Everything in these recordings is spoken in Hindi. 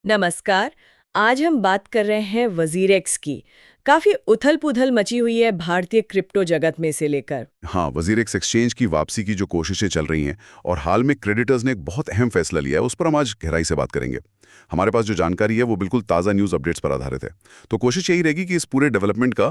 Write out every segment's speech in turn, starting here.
नमस्कार। आज हम बात कर रहे हैं वजीरेक्स की। काफी उथल-पुथल मची हुई है भारतीय क्रिप्टो जगत में से लेकर। हाँ, वज़ीर एक्सचेंज की वापसी की जो कोशिशें चल रही हैं और हाल में क्रेडिटर्स ने एक बहुत अहम फैसला लिया है, उस पर हम आज गहराई से बात करेंगे। हमारे पास जो जानकारी है वो बिल्कुल ताज़ा न्यूज़ अपडेट्स पर आधारित है। तो कोशिश यही रहेगी कि इस पूरे डेवलपमेंट का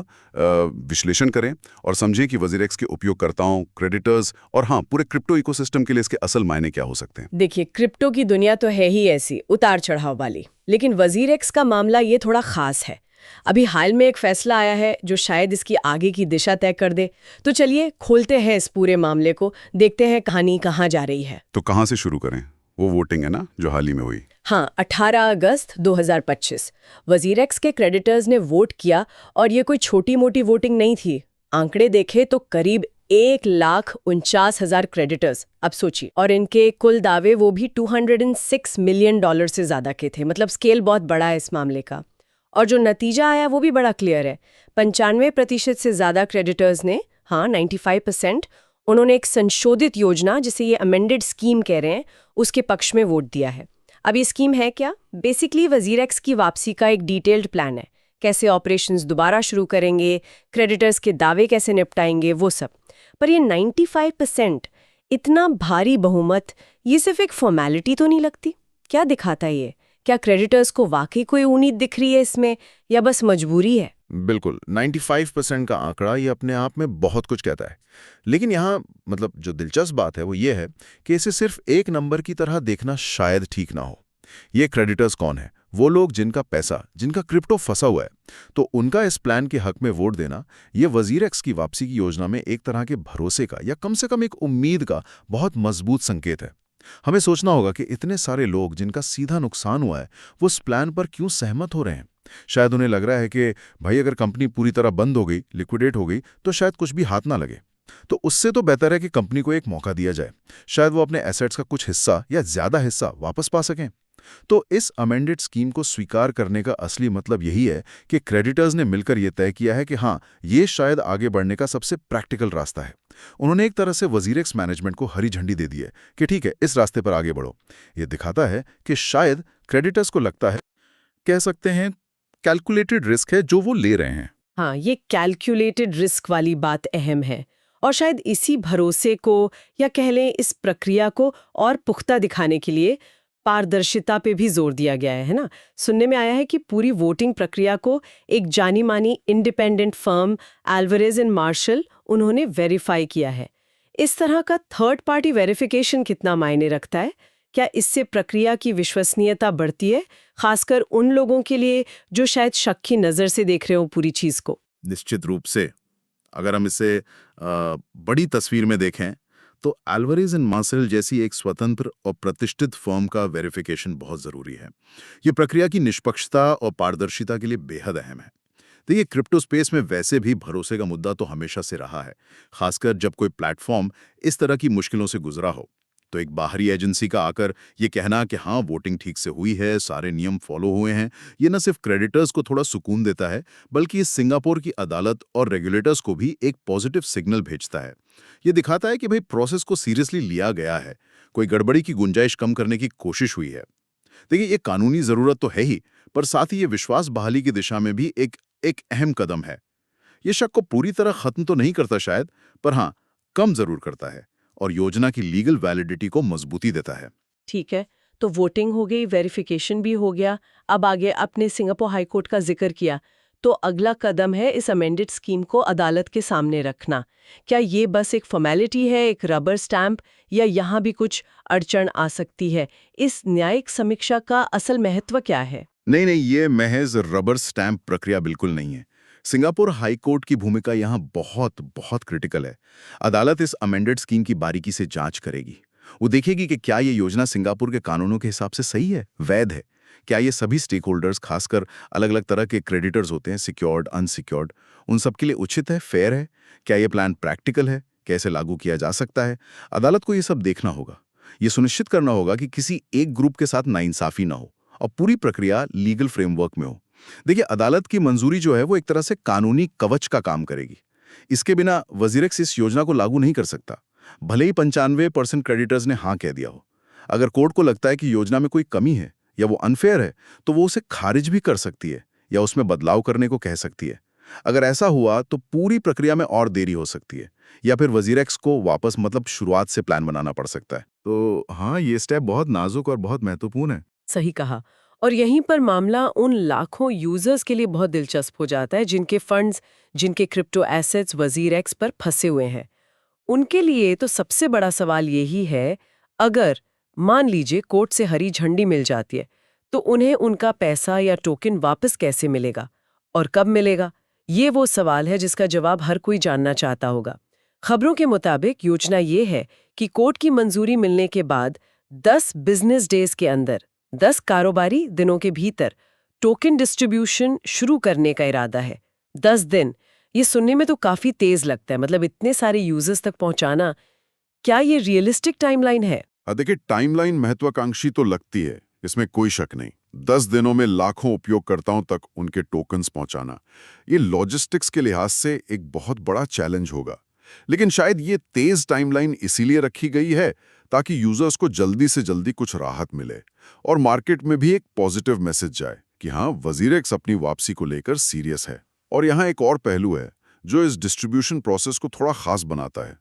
विश्लेषण करें और समझें कि वज़ीर एक्स के उपयोगकर्ताओं, क्रेडिटर्स और हाँ, पूरे क्रिप्टो इकोसिस्टम के लिए इसके असल मायने क्या हो सकते हैं। देखिए, क्रिप्टो की दुनिया तो है ही ऐसी उतार-चढ़ाव वाली, लेकिन वजीरेक्स का मामला ये थोड़ा खास है। अभी हाल में एक फैसला आया है जो शायद इसकी आगे की दिशा तय कर दे। तो चलिए खोलते हैं इस पूरे मामले को, देखते हैं कहानी कहाँ जा रही है। तो कहाँ से शुरू करें? वो वोटिंग है ना, जो हाल ही में हुई। हाँ, 18 अगस्त 2025 वजीरेक्स के क्रेडिटर्स ने वोट किया और ये कोई छोटी-मोटी वोटिंग नहीं थी। आंकड़े देखे तो करीब 1,49,000 क्रेडिटर्स। अब सोचिए, और इनके कुल दावे वो भी $206 मिलियन से ज्यादा के थे। मतलब स्केल बहुत बड़ा है इस मामले का। और जो नतीजा आया वो भी बड़ा क्लियर है। 95% से ज्यादा क्रेडिटर्स ने, हाँ 95%, उन्होंने एक संशोधित योजना, जिसे ये अमेंडेड स्कीम कह रहे हैं, उसके पक्ष में वोट दिया है। अब ये स्कीम है क्या? बेसिकली वजीरेक्स की वापसी का एक डिटेल्ड प्लान है। कैसे ऑपरेशंस दोबारा शुरू करेंगे, क्रेडिटर्स के दावे कैसे निपटाएंगे, वो सब। पर ये 95%, इतना भारी बहुमत, ये सिर्फ एक फॉर्मेलिटी तो नहीं लगती? क्या दिखाता है ये? क्या क्रेडिटर्स को वाकई कोई उम्मीद दिख रही है इसमें, या बस मजबूरी है? बिल्कुल 95% का आंकड़ा ये अपने आप में बहुत कुछ कहता है। लेकिन यहाँ मतलब जो दिलचस्प बात है वो ये है कि इसे सिर्फ एक नंबर की तरह देखना शायद ठीक ना हो। ये क्रेडिटर्स कौन है? वो लोग जिनका पैसा, जिनका क्रिप्टो फंसा हुआ है। तो उनका इस प्लान के हक में वोट देना, ये वजीर एक्स की वापसी की योजना में एक तरह के भरोसे का या कम से कम एक उम्मीद का बहुत मजबूत संकेत है। हमें सोचना होगा कि इतने सारे लोग जिनका सीधा नुकसान हुआ है, वो इस प्लान पर क्यों सहमत हो रहे हैं। शायद उन्हें लग रहा है कि भाई अगर कंपनी पूरी तरह बंद हो गई, लिक्विडेट हो गई, तो शायद कुछ भी हाथ ना लगे। तो उससे तो बेहतर है कि कंपनी को एक मौका दिया जाए। शायद वो अपने एसेट्स का कुछ हिस्सा या ज्यादा हिस्सा वापस पा सकें। तो इस अमेंडेड स्कीम को स्वीकार करने का असली मतलब यही है कि क्रेडिटर्स ने मिलकर यह तय किया है कि हाँ, ये शायद आगे बढ़ने का सबसे प्रैक्टिकल रास्ता है। उन्होंने एक तरह से वजीरेक्स मैनेजमेंट को हरी झंडी दे दी है कि ठीक है, इस रास्ते पर आगे बढ़ो। ये दिखाता है कि शायद क्रेडिटर्स को लगता है, कह सकते हैं, कैलकुलेटेड रिस्क है जो वो ले रहे हैं। हाँ, ये कैलकुलेटेड रिस्क वाली बात अहम है। और शायद इसी भरोसे को, या कह लें इस प्रक्रिया को और पुख्ता दिखाने के लिए पारदर्शिता पे भी जोर दिया गया है ना? सुनने में आया है कि पूरी वोटिंग प्रक्रिया को एक जानी मानी independent firm Alvarez and Marshall उन्होंने वेरीफाई किया है। इस तरह का थर्ड पार्टी वेरिफिकेशन कितना मायने रखता है? क्या इससे प्रक्रिया की विश्वसनीयता बढ़ती है, खासकर उन लोगों के लिए जो शायद शक की नजर से देख रहे हो पूरी चीज को? निश्चित रूप से अगर हम इसे बड़ी तस्वीर में देखें तो एल्वारेज एंड मार्शल जैसी एक स्वतंत्र और प्रतिष्ठित फर्म का वेरिफिकेशन बहुत जरूरी है। ये प्रक्रिया की निष्पक्षता और पारदर्शिता के लिए बेहद अहम है। देखिए, क्रिप्टो स्पेस में वैसे भी भरोसे का मुद्दा तो हमेशा से रहा है, खासकर जब कोई प्लेटफॉर्म इस तरह की मुश्किलों से गुजरा हो। तो एक बाहरी एजेंसी का आकर ये कहना कि हाँ, वोटिंग ठीक से हुई है, सारे नियम फॉलो हुए हैं, ये न सिर्फ क्रेडिटर्स को थोड़ा सुकून देता है, बल्कि इस सिंगापुर की अदालत और रेगुलेटर्स को भी एक पॉजिटिव सिग्नल भेजता है। ये दिखाता है कि भाई प्रोसेस को सीरियसली लिया गया है, कोई गड़बड़ी की गुंजाइश कम करने की कोशिश हुई है। देखिए, ये कानूनी जरूरत तो है ही, पर साथ ही ये विश्वास बहाली की दिशा में भी एक एक अहम कदम है। ये शक को पूरी तरह खत्म तो नहीं करता शायद, पर हाँ, कम जरूर करता है और योजना की लीगल वैलिडिटी को मजबूती देता है। ठीक है, तो वोटिंग हो गई, वेरिफिकेशन भी हो गया। अब आगे आपने सिंगापुर हाई कोर्ट का जिक्र किया, तो अगला कदम है इस अमेंडेड स्कीम को अदालत के सामने रखना। क्या ये बस एक फॉर्मेलिटी है, एक रबर स्टैंप, या यहाँ भी कुछ अड़चन आ सकती है? इस न्यायिक समीक्षा का असल महत्व क्या है? नहीं नहीं, ये महज रबर स्टैंप प्रक्रिया बिल्कुल नहीं है। सिंगापुर हाई कोर्ट की भूमिका यहाँ बहुत बहुत क्रिटिकल है। अदालत इस अमेंडेड स्कीम की बारीकी से जांच करेगी। वो देखेगी कि क्या ये योजना सिंगापुर के कानूनों के हिसाब से सही है, वैध है। क्या ये सभी स्टेक होल्डर्स, खासकर अलग अलग तरह के क्रेडिटर्स होते हैं, सिक्योर्ड, अनसिक्योर्ड, उन सबके लिए उचित है, फेयर है। क्या ये प्लान प्रैक्टिकल है, कैसे लागू किया जा सकता है। अदालत को ये सब देखना होगा। ये सुनिश्चित करना होगा कि किसी एक ग्रुप के साथ नाइंसाफी ना हो और पूरी प्रक्रिया लीगल फ्रेमवर्क में हो। देखिए, अदालत की मंजूरी जो है वो एक तरह से कानूनी कवच का काम करेगी। इसके बिना वजीरेक्स इस योजना को लागू नहीं कर सकता, भले ही 95% क्रेडिटर्स ने हाँ कह दिया हो। अगर कोर्ट को लगता है कि योजना में कोई कमी है या वो अनफेयर है तो वो उसे खारिज भी कर सकती है या उसमें बदलाव करने को कह सकती है। अगर ऐसा हुआ तो पूरी प्रक्रिया में और देरी हो सकती है या फिर वजीरेक्स को वापस शुरुआत से प्लान बनाना पड़ सकता है। तो हाँ, ये स्टेप बहुत नाजुक और बहुत महत्वपूर्ण है। सही कहा। और यहीं पर मामला उन लाखों यूजर्स के लिए बहुत दिलचस्प हो जाता है जिनके फंड्स, जिनके क्रिप्टो एसेट्स वजीरेक्स पर फंसे हुए हैं। उनके लिए तो सबसे बड़ा सवाल यही है, अगर मान लीजिए कोर्ट से हरी झंडी मिल जाती है, तो उन्हें उनका पैसा या टोकन वापस कैसे मिलेगा और कब मिलेगा? ये वो सवाल है जिसका जवाब हर कोई जानना चाहता होगा। खबरों के मुताबिक योजना ये है कि कोर्ट की मंजूरी मिलने के बाद 10 बिजनेस डेज के अंदर, 10 कारोबारी दिनों के भीतर टोकन डिस्ट्रीब्यूशन शुरू करने का इरादा है। 10 दिन, ये सुनने में तो काफी तेज लगता है, मतलब इतने सारे यूजर्स तक पहुंचाना, क्या ये रियलिस्टिक टाइमलाइन है? देखिए, टाइमलाइन महत्वाकांक्षी तो लगती है, इसमें कोई शक नहीं। 10 दिनों में लाखों उपयोगकर्ताओं तक उनके टोकन्स पहुंचाना, ये लॉजिस्टिक्स के लिहाज से एक बहुत बड़ा चैलेंज होगा। लेकिन शायद ये तेज टाइमलाइन इसीलिए रखी गई है ताकि यूजर्स को जल्दी से जल्दी कुछ राहत मिले और मार्केट में भी एक पॉजिटिव मैसेज जाए कि हाँ, वजीरेक्स अपनी वापसी को लेकर सीरियस है। और यहाँ एक और पहलू है जो इस डिस्ट्रीब्यूशन प्रोसेस को थोड़ा खास बनाता है।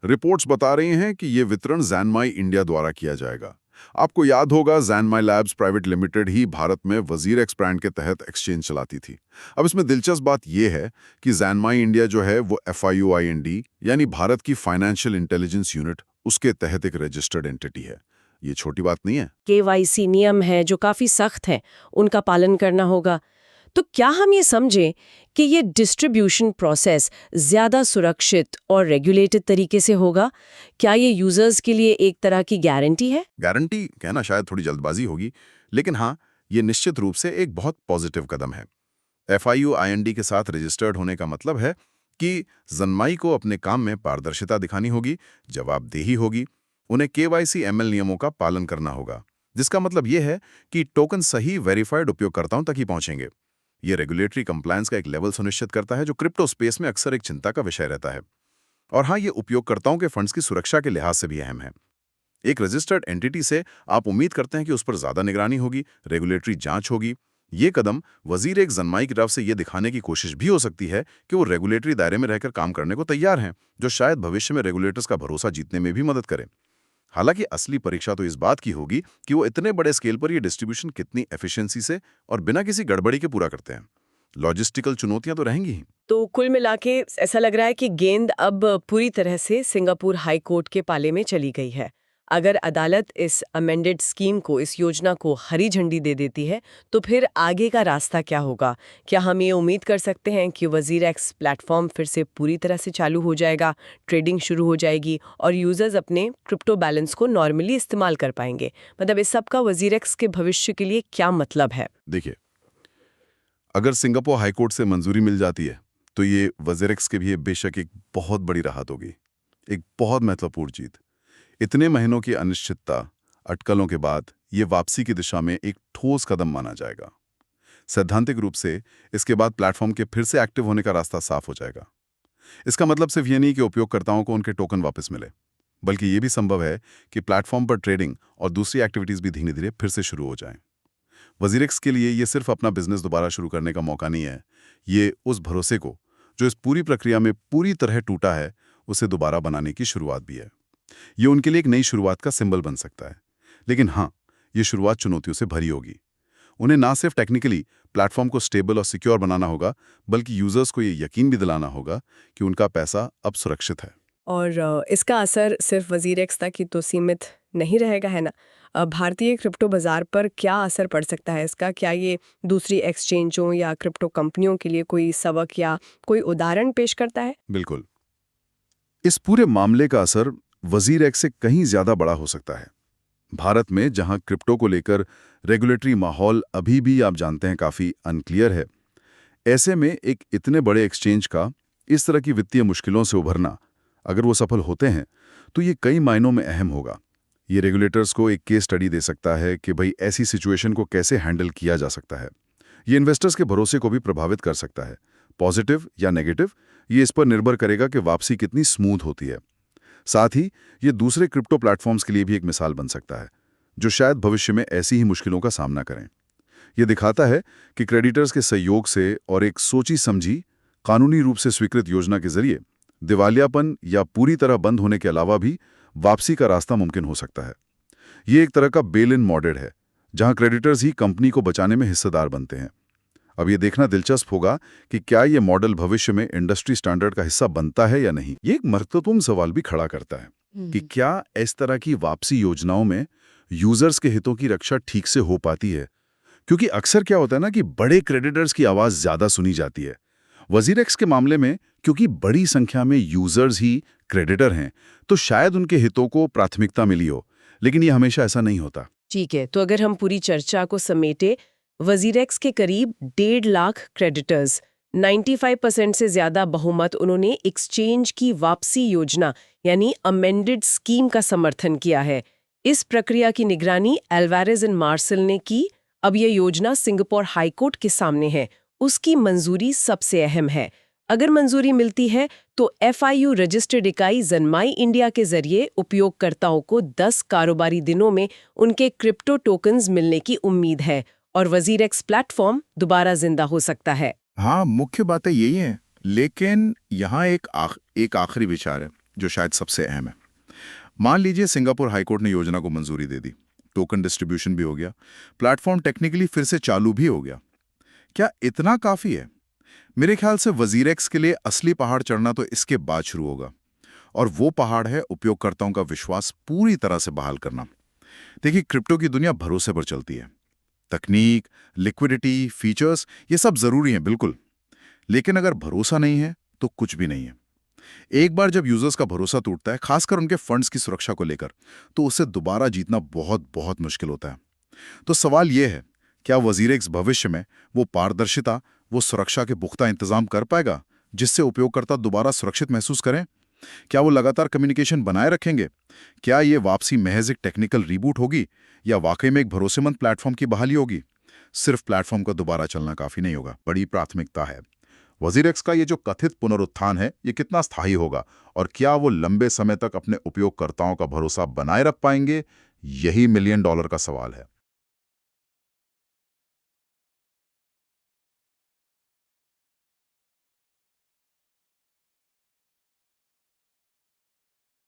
रिपोर्ट्स बता रही हैं कि ये वितरण ज़ैनमाई इंडिया द्वारा किया जाएगा। आपको याद होगा, ज़ैनमाई लैब्स प्राइवेट लिमिटेड ही भारत में वजीरेक्स ब्रांड के तहत एक्सचेंज चलाती थी। अब इसमें दिलचस्प बात यह है कि ज़ैनमाई इंडिया जो है वो FIUIND यानी भारत की फाइनेंशियल इंटेलिजेंस यूनिट, उसके तहत एक रजिस्टर्ड एंटिटी है। ये छोटी बात नहीं है। KYC नियम है जो काफी सख्त है, उनका पालन करना होगा। तो क्या हम ये समझें कि ये डिस्ट्रीब्यूशन प्रोसेस ज्यादा सुरक्षित और रेगुलेटेड तरीके से होगा? क्या ये यूजर्स के लिए एक तरह की गारंटी है? गारंटी कहना शायद थोड़ी जल्दबाजी होगी, लेकिन हाँ, ये निश्चित रूप से एक बहुत पॉजिटिव कदम है। FIUIND के साथ रजिस्टर्ड होने का मतलब है कि ज़ैनमाई को अपने काम में पारदर्शिता दिखानी होगी, जवाबदेही होगी, उन्हें KYC ML नियमों का पालन करना होगा, जिसका मतलब ये है कि टोकन सही वेरीफाइड उपयोगकर्ताओं तक ही पहुंचेंगे। ये रेगुलेटरी कंप्लायंस का एक लेवल सुनिश्चित करता है जो क्रिप्टो स्पेस में अक्सर एक चिंता का विषय रहता है। और हाँ, ये उपयोगकर्ताओं के फंड्स की सुरक्षा के लिहाज से भी अहम है। एक रजिस्टर्ड एंटिटी से आप उम्मीद करते हैं कि उस पर ज्यादा निगरानी होगी, रेगुलेटरी जांच होगी। ये कदम वजीरेक्स ज़ैनमाई की तरफ से ये दिखाने की कोशिश भी हो सकती है कि वो रेगुलेटरी दायरे में रहकर काम करने को तैयार हैं, जो शायद भविष्य में रेगुलेटर्स का भरोसा जीतने में भी मदद करे। हालांकि असली परीक्षा तो इस बात की होगी कि वो इतने बड़े स्केल पर ये डिस्ट्रीब्यूशन कितनी एफिशिएंसी से और बिना किसी गड़बड़ी के पूरा करते हैं। लॉजिस्टिकल चुनौतियां तो रहेंगी ही। तो कुल मिला के ऐसा लग रहा है कि गेंद अब पूरी तरह से सिंगापुर हाई कोर्ट के पाले में चली गई है। अगर अदालत इस अमेंडेड स्कीम को, इस योजना को हरी झंडी दे देती है, तो फिर आगे का रास्ता क्या होगा? क्या हम ये उम्मीद कर सकते हैं कि वजीरेक्स प्लेटफॉर्म फिर से पूरी तरह से चालू हो जाएगा, ट्रेडिंग शुरू हो जाएगी और यूजर्स अपने क्रिप्टो बैलेंस को नॉर्मली इस्तेमाल कर पाएंगे? मतलब इस सब का वजीरेक्स के भविष्य के लिए क्या मतलब है? देखिए, अगर सिंगापुर हाईकोर्ट से मंजूरी मिल जाती है तो ये वजीरेक्स के भी बेशक एक बहुत बड़ी राहत होगी, एक बहुत महत्वपूर्ण जीत। इतने महीनों की अनिश्चितता, अटकलों के बाद ये वापसी की दिशा में एक ठोस कदम माना जाएगा। सैद्धांतिक रूप से इसके बाद प्लेटफॉर्म के फिर से एक्टिव होने का रास्ता साफ हो जाएगा। इसका मतलब सिर्फ ये नहीं कि उपयोगकर्ताओं को उनके टोकन वापस मिले, बल्कि ये भी संभव है कि प्लेटफॉर्म पर ट्रेडिंग और दूसरी एक्टिविटीज भी धीरे धीरे फिर से शुरू हो जाएं। वजीरेक्स के लिए ये सिर्फ अपना बिजनेस दोबारा शुरू करने का मौका नहीं है, ये उस भरोसे को जो इस पूरी प्रक्रिया में पूरी तरह टूटा है, उसे दोबारा बनाने की शुरुआत भी है। ये उनके लिए एक नई शुरुआत का सिंबल बन सकता है। लेकिन हाँ, ये शुरुआत चुनौतियों से भरी होगी। उन्हें ना सिर्फ टेक्निकली प्लेटफॉर्म को स्टेबल और सिक्योर बनाना होगा, बल्कि यूजर्स को ये यकीन भी दिलाना होगा कि उनका पैसा अब सुरक्षित है। और इसका असर सिर्फ वजीरेक्स तक ही तो सीमित नहीं रहेगा, है ना? भारतीय क्रिप्टो बाजार पर क्या असर पड़ सकता है इसका? क्या ये दूसरी एक्सचेंजों या क्रिप्टो कंपनियों के लिए कोई सबक या कोई उदाहरण पेश करता है? बिल्कुल। इस पूरे मामले का असर वजीरेक्स से कहीं ज्यादा बड़ा हो सकता है। भारत में जहां क्रिप्टो को लेकर रेगुलेटरी माहौल अभी भी आप जानते हैं काफी अनक्लियर है, ऐसे में एक इतने बड़े एक्सचेंज का इस तरह की वित्तीय मुश्किलों से उभरना, अगर वो सफल होते हैं तो ये कई मायनों में अहम होगा। ये रेगुलेटर्स को एक केस स्टडी दे सकता है कि भाई ऐसी सिचुएशन को कैसे हैंडल किया जा सकता है। ये इन्वेस्टर्स के भरोसे को भी प्रभावित कर सकता है, पॉजिटिव या नेगेटिव, ये इस पर निर्भर करेगा कि वापसी कितनी स्मूथ होती है। साथ ही ये दूसरे क्रिप्टो प्लेटफॉर्म्स के लिए भी एक मिसाल बन सकता है, जो शायद भविष्य में ऐसी ही मुश्किलों का सामना करें। ये दिखाता है कि क्रेडिटर्स के सहयोग से और एक सोची समझी, कानूनी रूप से स्वीकृत योजना के जरिए दिवालियापन या पूरी तरह बंद होने के अलावा भी वापसी का रास्ता मुमकिन हो सकता है। ये एक तरह का बेल इन मॉडल है, जहां क्रेडिटर्स ही कंपनी को बचाने में हिस्सेदार बनते हैं। अब ये देखना दिलचस्प होगा कि क्या ये मॉडल भविष्य में इंडस्ट्री स्टैंडर्ड का हिस्सा बनता है या नहीं। ये एक महत्वपूर्ण सवाल भी खड़ा करता है कि क्या इस तरह की वापसी योजनाओं में यूजर्स के हितों की रक्षा ठीक से हो पाती है, क्योंकि अक्सर क्या होता है ना कि बड़े क्रेडिटर्स की आवाज ज्यादा सुनी जाती है। वजीरेक्स के मामले में क्योंकि बड़ी संख्या में यूजर्स ही क्रेडिटर हैं, तो शायद उनके हितों को प्राथमिकता मिली हो, लेकिन ये हमेशा ऐसा नहीं होता। ठीक है, तो अगर हम पूरी चर्चा को समेटे, वजीरेक्स के करीब 1.5 लाख क्रेडिटर्स, 95% से ज्यादा बहुमत उन्होंने एक्सचेंज की वापसी योजना यानी अमेंडेड स्कीम का समर्थन किया है। इस प्रक्रिया की निगरानी एल्वारेज एंड मार्शल ने की। अब यह योजना सिंगापुर हाईकोर्ट के सामने है। उसकी मंजूरी सबसे अहम है। अगर मंजूरी मिलती है तो FIU रजिस्टर्ड इकाई जन्माई इंडिया के जरिए उपयोगकर्ताओं को 10 कारोबारी दिनों में उनके क्रिप्टो टोकन्स मिलने की उम्मीद है और वजीरेक्स प्लेटफॉर्म दोबारा जिंदा हो सकता है। हाँ, मुख्य बातें यही हैं, लेकिन यहाँ एक आखिरी विचार है जो शायद सबसे अहम है। मान लीजिए सिंगापुर हाईकोर्ट ने योजना को मंजूरी दे दी, टोकन डिस्ट्रीब्यूशन भी हो गया, प्लेटफॉर्म टेक्निकली फिर से चालू भी हो गया। क्या इतना काफी है? मेरे ख्याल से वजीरेक्स के लिए असली पहाड़ चढ़ना तो इसके बाद शुरू होगा, और वो पहाड़ है उपयोगकर्ताओं का विश्वास पूरी तरह से बहाल करना। देखिए, क्रिप्टो की दुनिया भरोसे पर चलती है। तकनीक, लिक्विडिटी, फीचर्स, ये सब जरूरी हैं बिल्कुल, लेकिन अगर भरोसा नहीं है तो कुछ भी नहीं है। एक बार जब यूजर्स का भरोसा टूटता है, खासकर उनके फंड्स की सुरक्षा को लेकर, तो उसे दोबारा जीतना बहुत बहुत मुश्किल होता है। तो सवाल यह है, क्या वजीरेक्स भविष्य में वो पारदर्शिता, वो सुरक्षा के पुख्ता इंतजाम कर पाएगा जिससे उपयोगकर्ता दोबारा सुरक्षित महसूस करें? क्या वो लगातार कम्युनिकेशन बनाए रखेंगे? क्या ये वापसी महज एक टेक्निकल रिबूट होगी या वाकई में एक भरोसेमंद प्लेटफॉर्म की बहाली होगी? सिर्फ प्लेटफॉर्म का दोबारा चलना काफी नहीं होगा, बड़ी प्राथमिकता है। वजीरेक्स का ये जो कथित पुनरुत्थान है, ये कितना स्थायी होगा और क्या वो लंबे समय तक अपने उपयोगकर्ताओं का भरोसा बनाए रख पाएंगे? यही $1 मिलियन का सवाल है।